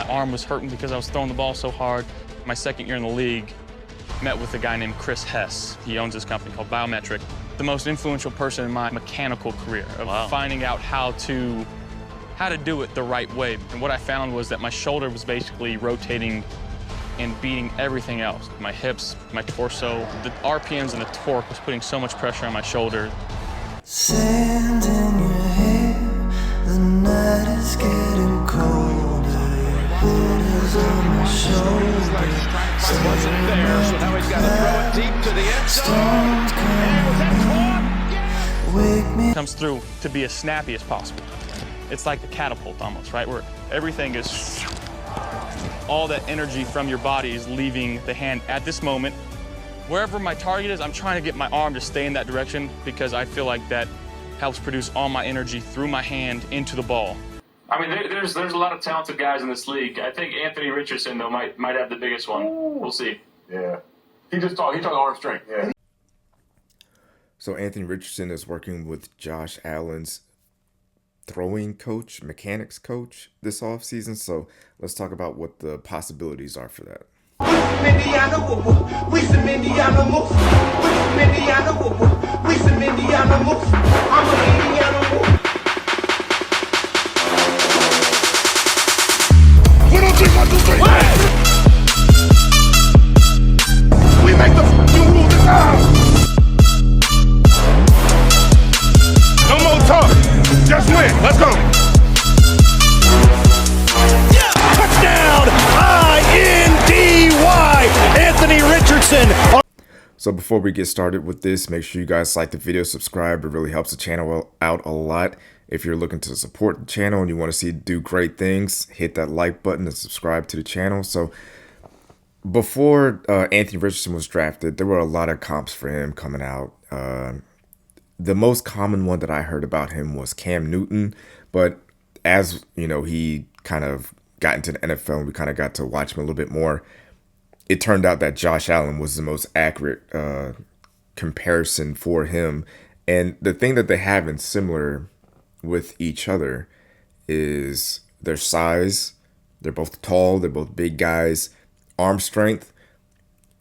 arm was hurting because I was throwing the ball so hard. My second year in the league, met with a guy named Hess. He owns this company called Biometric. The most influential person in my mechanical career of finding out how to do it the right way. And what I found was that my shoulder was basically rotating and beating everything else. My hips, my torso, the RPMs and the torque was putting so much pressure on my shoulder. Sand in your hair, the night is getting colder. Your head is on my shoulder. It wasn't there, so now he's got to throw it deep to the end zone. And Wake me. Comes through to be as snappy as possible. It's like the catapult almost, right? Where everything is, all that energy from your body is leaving the hand at this moment. Wherever my target is, I'm trying to get my arm to stay in that direction because I feel like that helps produce all my energy through my hand into the ball. I mean, there's a lot of talented guys in this league. I think Anthony Richardson, though, might have the biggest one. We'll see. Yeah. He talked arm strength, yeah. So Anthony Richardson is working with Josh Allen's throwing coach, mechanics coach this offseason. So let's talk about what the possibilities are for that. We some Indiana moves. We some Indiana moves. We some Indiana moves. I'm an Indiana move. We don't take 1, 2, 3. We make the f***ing rules now. No more talk. Just win. Let's go. Touchdown! I-N-D-Y! Anthony Richardson. So before we get started with this, make sure you guys like the video, subscribe. It really helps the channel out a lot. If you're looking to support the channel and you want to see it do great things, hit that like button and subscribe to the channel. So before Anthony Richardson was drafted, there were a lot of comps for him coming out. The most common one that I heard about him was Cam Newton. But as you know, he kind of got into the NFL and we kind of got to watch him a little bit more. It turned out that Josh Allen was the most accurate comparison for him. And the thing that they have in similar with each other is their size. They're both tall. They're both big guys. Arm strength.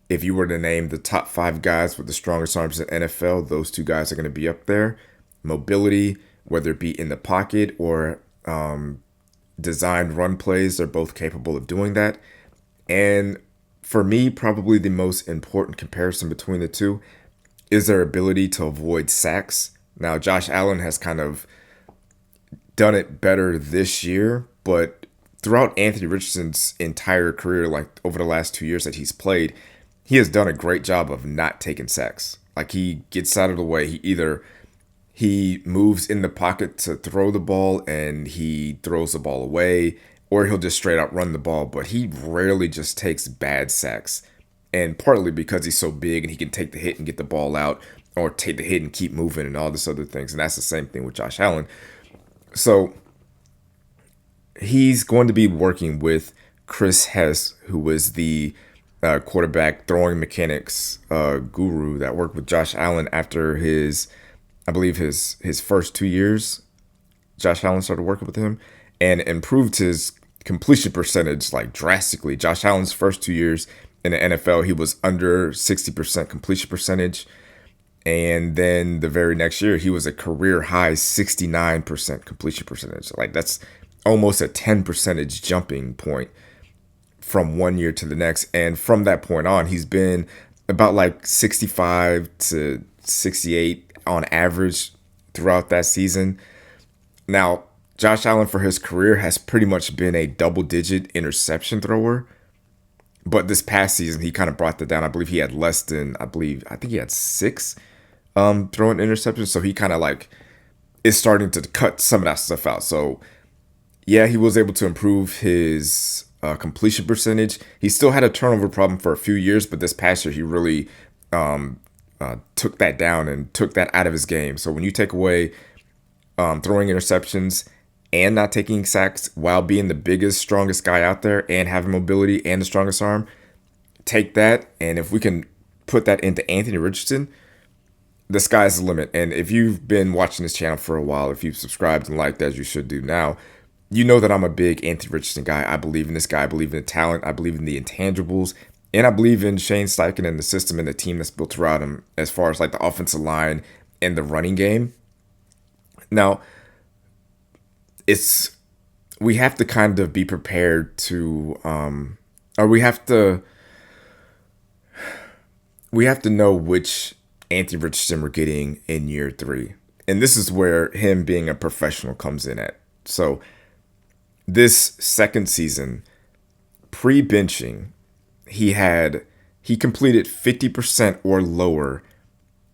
If you were to name the top 5 guys with the strongest arms in the NFL, those 2 guys are going to be up there. Mobility, whether it be in the pocket or designed run plays, they're both capable of doing that. And for me, probably the most important comparison between the two is their ability to avoid sacks. Now, Josh Allen has kind of done it better this year, but throughout Anthony Richardson's entire career, like over the last 2 years that he's played, he has done a great job of not taking sacks. Like he gets out of the way. He moves in the pocket to throw the ball and he throws the ball away, or he'll just straight out run the ball, but he rarely just takes bad sacks. And partly because he's so big and he can take the hit and get the ball out, or take the hit and keep moving and all this other things. And that's the same thing with Josh Allen. So he's going to be working with Hess, who is the quarterback throwing mechanics guru that worked with Josh Allen after I believe his first 2 years. Josh Allen started working with him and improved his completion percentage like drastically. Josh Allen's first 2 years in the NFL, he was under 60% completion percentage. And then the very next year, he was a career high 69% completion percentage. Like that's almost a 10 percentage jumping point from 1 year to the next. And from that point on, he's been about like 65 to 68 on average throughout that season. Now, Josh Allen for his career has pretty much been a double-digit interception thrower. But this past season, he kind of brought that down. I believe he had less than, I think he had 6 throwing interceptions. So he kind of like is starting to cut some of that stuff out. So yeah, he was able to improve his completion percentage. He still had a turnover problem for a few years, but this past year he really took that down and took that out of his game. So when you take away throwing interceptions and not taking sacks while being the biggest, strongest guy out there and having mobility and the strongest arm, take that. And if we can put that into Anthony Richardson, the sky's the limit. And if you've been watching this channel for a while, if you've subscribed and liked as you should do now, you know that I'm a big Anthony Richardson guy. I believe in this guy. I believe in the talent. I believe in the intangibles. And I believe in Shane Steichen and the system and the team that's built around him as far as like the offensive line and the running game. Now, we have to kind of be prepared to, or we have to know which Anthony Richardson we're getting in year 3. And this is where him being a professional comes in at. So this second season, pre-benching, he completed 50% or lower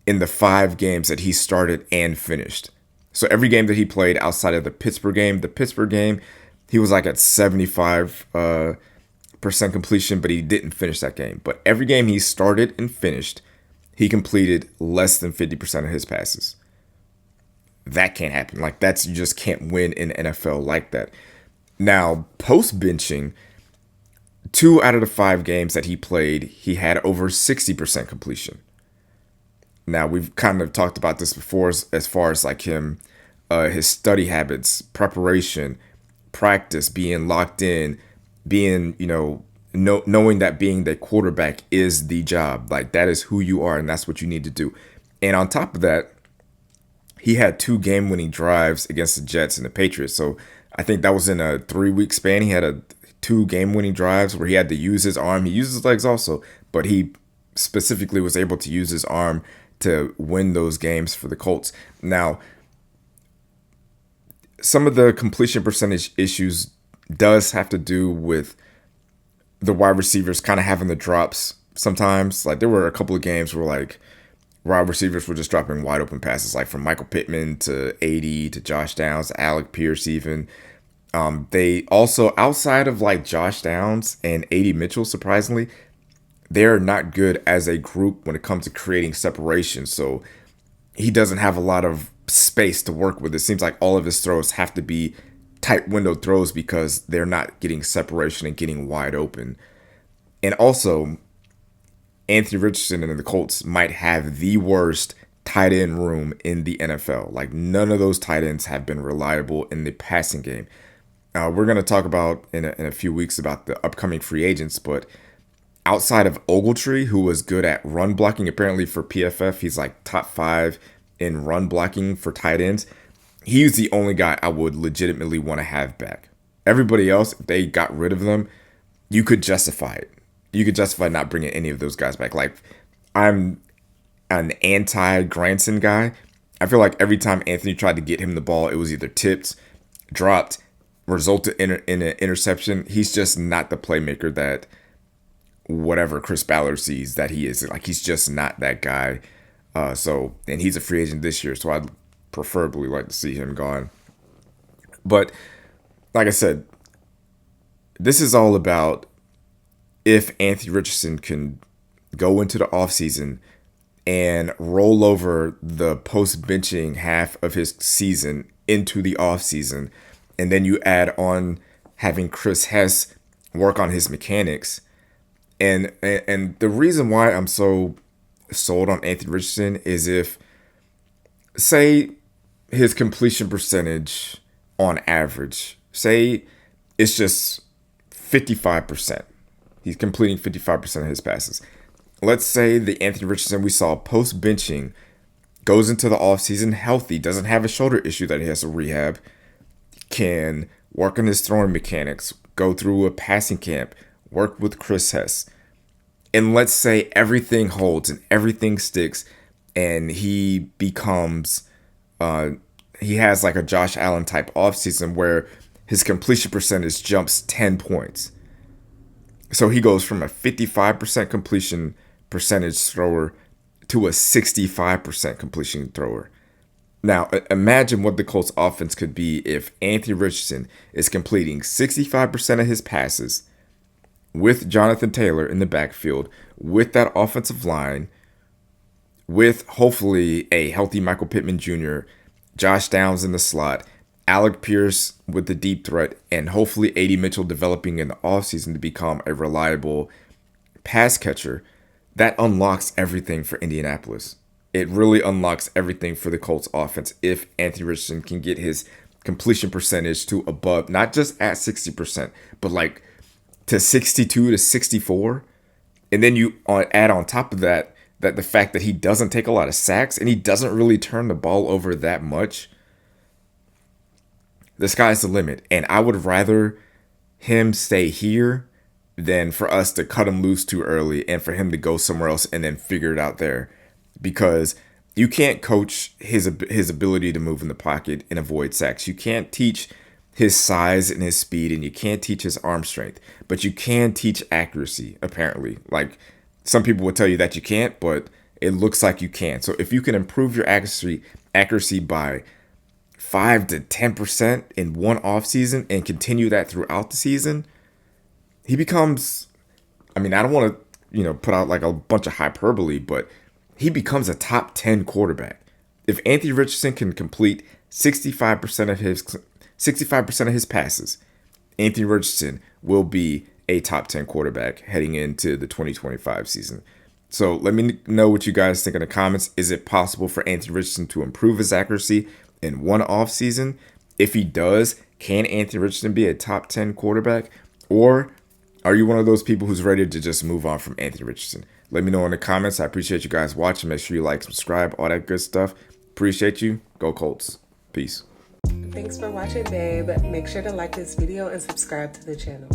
in the 5 games that he started and finished. So every game that he played outside of the Pittsburgh game, he was like at 75% completion, but he didn't finish that game. But every game he started and finished, he completed less than 50% of his passes. That can't happen. Like you just can't win in the NFL like that. Now, post-benching, 2 out of the 5 games that he played, he had over 60% completion. Now, we've kind of talked about this before as far as like him, his study habits, preparation, practice, being locked in, being, knowing that being the quarterback is the job. Like that is who you are and that's what you need to do. And on top of that, he had 2 game-winning drives against the Jets and the Patriots. So I think that was in a 3-week span. He had 2 game-winning drives where he had to use his arm. He used his legs also, but he specifically was able to use his arm to win those games for the Colts. Now, some of the completion percentage issues does have to do with the wide receivers kind of having the drops sometimes. Like there were a couple of games where like wide receivers were just dropping wide open passes, like from Michael Pittman to AD to Josh Downs, Alec Pierce even. They also, outside of like Josh Downs and AD Mitchell, surprisingly, they're not good as a group when it comes to creating separation. So he doesn't have a lot of space to work with. It seems like all of his throws have to be tight window throws because they're not getting separation and getting wide open. And also, Anthony Richardson and the Colts might have the worst tight end room in the NFL. Like none of those tight ends have been reliable in the passing game. We're going to talk about in a few weeks about the upcoming free agents, but outside of Ogletree, who was good at run blocking, apparently for PFF, he's like top 5 in run blocking for tight ends. He's the only guy I would legitimately want to have back. Everybody else, if they got rid of them, you could justify it. You could justify not bringing any of those guys back. Like, I'm an anti-Granson guy. I feel like every time Anthony tried to get him the ball, it was either tipped, dropped, resulted in an interception. He's just not the playmaker that whatever Chris Ballard sees that he is. Like, he's just not that guy. And he's a free agent this year, so I'd preferably like to see him gone. But like I said, this is all about if Anthony Richardson can go into the offseason and roll over the post-benching half of his season into the offseason, and then you add on having Chris Hess work on his mechanics. And the reason why I'm so sold on Anthony Richardson is if, say, his completion percentage on average, say it's just 55%. He's completing 55% of his passes. Let's say the Anthony Richardson we saw post-benching goes into the offseason healthy, doesn't have a shoulder issue that he has to rehab, can work on his throwing mechanics, go through a passing camp, work with Chris Hess. And let's say everything holds and everything sticks and he becomes, he has like a Josh Allen type offseason where his completion percentage jumps 10 points. So he goes from a 55% completion percentage thrower to a 65% completion thrower. Now, imagine what the Colts offense could be if Anthony Richardson is completing 65% of his passes with Jonathan Taylor in the backfield, with that offensive line, with hopefully a healthy Michael Pittman Jr., Josh Downs in the slot, Alec Pierce with the deep threat, and hopefully AD Mitchell developing in the offseason to become a reliable pass catcher. That unlocks everything for Indianapolis. It really unlocks everything for the Colts offense if Anthony Richardson can get his completion percentage to above, not just at 60%, but like to 62 to 64. And then you add on top of that, the fact that he doesn't take a lot of sacks and he doesn't really turn the ball over that much. The sky's the limit. And I would rather him stay here than for us to cut him loose too early and for him to go somewhere else and then figure it out there. Because you can't coach his ability to move in the pocket and avoid sacks. You can't teach his size and his speed, and you can't teach his arm strength. But you can teach accuracy, apparently. Like, some people would tell you that you can't, but it looks like you can. So if you can improve your accuracy by 5 to 10% in one offseason and continue that throughout the season, he becomes, I mean, I don't want to, put out like a bunch of hyperbole, but he becomes a top 10 quarterback. If Anthony Richardson can complete 65% of his passes, Anthony Richardson will be a top 10 quarterback heading into the 2025 season. So let me know what you guys think in the comments. Is it possible for Anthony Richardson to improve his accuracy in one offseason? If he does, can Anthony Richardson be a top 10 quarterback? Or are you one of those people who's ready to just move on from Anthony Richardson? Let me know in the comments. I appreciate you guys watching. Make sure you like, subscribe, all that good stuff. Appreciate you. Go Colts. Peace. Thanks for watching, babe. Make sure to like this video and subscribe to the channel.